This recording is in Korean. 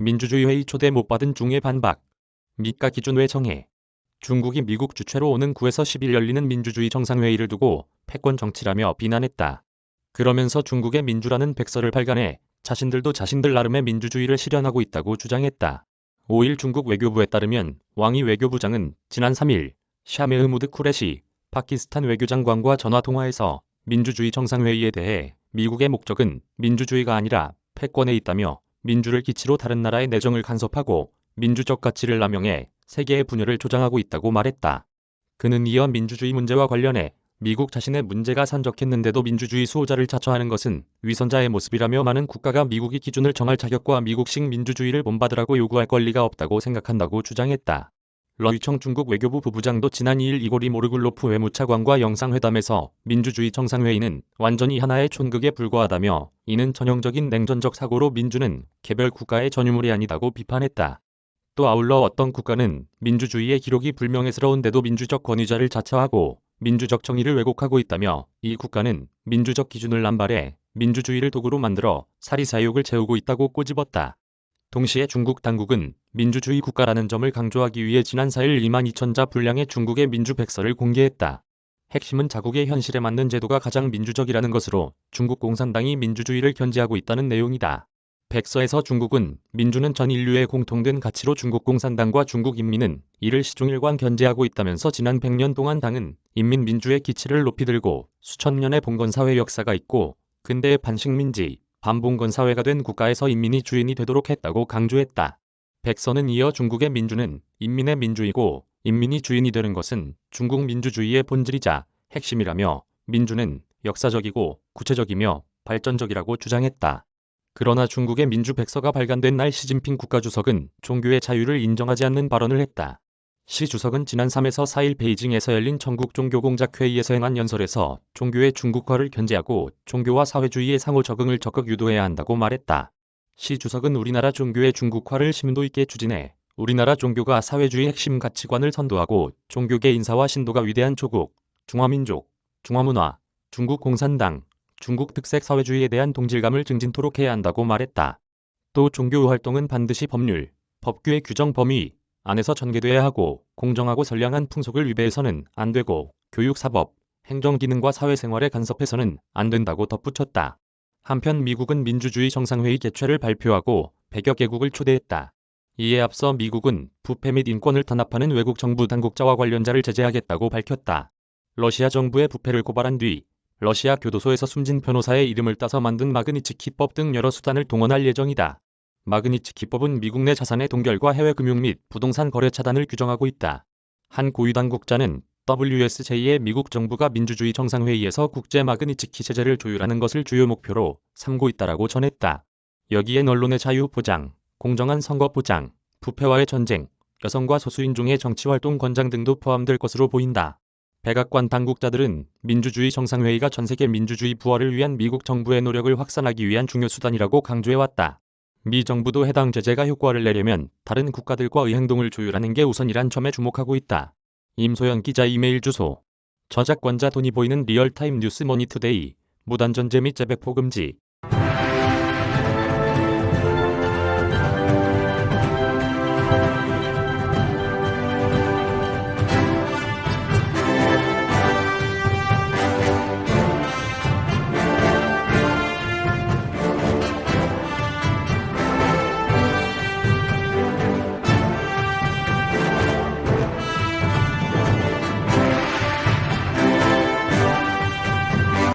민주주의 회의 초대 못 받은 중의 반박. 미가 기준 왜 정해? 중국이 미국 주최로 오는 9에서 10일 열리는 민주주의 정상회의를 두고 패권 정치라며 비난했다. 그러면서 중국의 민주라는 백서를 발간해 자신들도 자신들 나름의 민주주의를 실현하고 있다고 주장했다. 5일 중국 외교부에 따르면 왕이 외교부장은 지난 3일 샤메흐무드 쿠레시 파키스탄 외교장관과 전화통화에서 민주주의 정상회의에 대해 미국의 목적은 민주주의가 아니라 패권에 있다며 민주를 기치로 다른 나라의 내정을 간섭하고 민주적 가치를 남용해 세계의 분열을 조장하고 있다고 말했다. 그는 이어 민주주의 문제와 관련해 미국 자신의 문제가 산적했는데도 민주주의 수호자를 자처하는 것은 위선자의 모습이라며 많은 국가가 미국이 기준을 정할 자격과 미국식 민주주의를 본받으라고 요구할 권리가 없다고 생각한다고 주장했다. 러위청 중국 외교부 부부장도 지난 2일 이고리 모르글로프 외무차관과 영상회담에서 민주주의 정상회의는 완전히 하나의 촌극에 불과하다며 이는 전형적인 냉전적 사고로 민주는 개별 국가의 전유물이 아니다고 비판했다. 또 아울러 어떤 국가는 민주주의의 기록이 불명예스러운데도 민주적 권위자를 자처하고 민주적 정의를 왜곡하고 있다며 이 국가는 민주적 기준을 남발해 민주주의를 도구로 만들어 사리사욕을 채우고 있다고 꼬집었다. 동시에 중국 당국은 민주주의 국가라는 점을 강조하기 위해 지난 4일 2만 2천 자 분량의 중국의 민주 백서를 공개했다. 핵심은 자국의 현실에 맞는 제도가 가장 민주적이라는 것으로 중국 공산당이 민주주의를 견지하고 있다는 내용이다. 백서에서 중국은 민주는 전 인류의 공통된 가치로 중국 공산당과 중국 인민은 이를 시종일관 견지하고 있다면서 지난 100년 동안 당은 인민민주의 기치를 높이 들고 수천 년의 봉건사회 역사가 있고 근대의 반식민지, 반봉건사회가 된 국가에서 인민이 주인이 되도록 했다고 강조했다. 백서는 이어 중국의 민주는 인민의 민주이고 인민이 주인이 되는 것은 중국 민주주의의 본질이자 핵심이라며 민주는 역사적이고 구체적이며 발전적이라고 주장했다. 그러나 중국의 민주 백서가 발간된 날 시진핑 국가주석은 종교의 자유를 인정하지 않는 발언을 했다. 시 주석은 지난 3에서 4일 베이징에서 열린 전국종교공작회의에서 행한 연설에서 종교의 중국화를 견제하고 종교와 사회주의의 상호 적응을 적극 유도해야 한다고 말했다. 시 주석은 우리나라 종교의 중국화를 심도 있게 추진해 우리나라 종교가 사회주의 핵심 가치관을 선도하고 종교계 인사와 신도가 위대한 조국, 중화민족, 중화문화, 중국 공산당, 중국 특색 사회주의에 대한 동질감을 증진토록 해야 한다고 말했다. 또 종교 활동은 반드시 법률, 법규의 규정 범위 안에서 전개돼야 하고 공정하고 선량한 풍속을 위배해서는 안 되고 교육, 사법, 행정 기능과 사회생활에 간섭해서는 안 된다고 덧붙였다. 한편 미국은 민주주의 정상회의 개최를 발표하고 100여 개국을 초대했다. 이에 앞서 미국은 부패 및 인권을 탄압하는 외국 정부 당국자와 관련자를 제재하겠다고 밝혔다. 러시아 정부의 부패를 고발한 뒤 러시아 교도소에서 숨진 변호사의 이름을 따서 만든 마그니츠키법 등 여러 수단을 동원할 예정이다. 마그니츠키법은 미국 내 자산의 동결과 해외 금융 및 부동산 거래 차단을 규정하고 있다. 한 고위 당국자는 WSJ의 미국 정부가 민주주의 정상회의에서 국제 마그니츠키 제재를 조율하는 것을 주요 목표로 삼고 있다라고 전했다. 여기엔 언론의 자유 보장, 공정한 선거 보장, 부패와의 전쟁, 여성과 소수인종의 정치활동 권장 등도 포함될 것으로 보인다. 백악관 당국자들은 민주주의 정상회의가 전세계 민주주의 부활을 위한 미국 정부의 노력을 확산하기 위한 중요 수단이라고 강조해왔다. 미 정부도 해당 제재가 효과를 내려면 다른 국가들과의 행동을 조율하는 게 우선이란 점에 주목하고 있다. 임소연 기자 이메일 주소. 저작권자 돈이 보이는 리얼타임 뉴스 머니투데이. 무단전제 및 재배포 금지.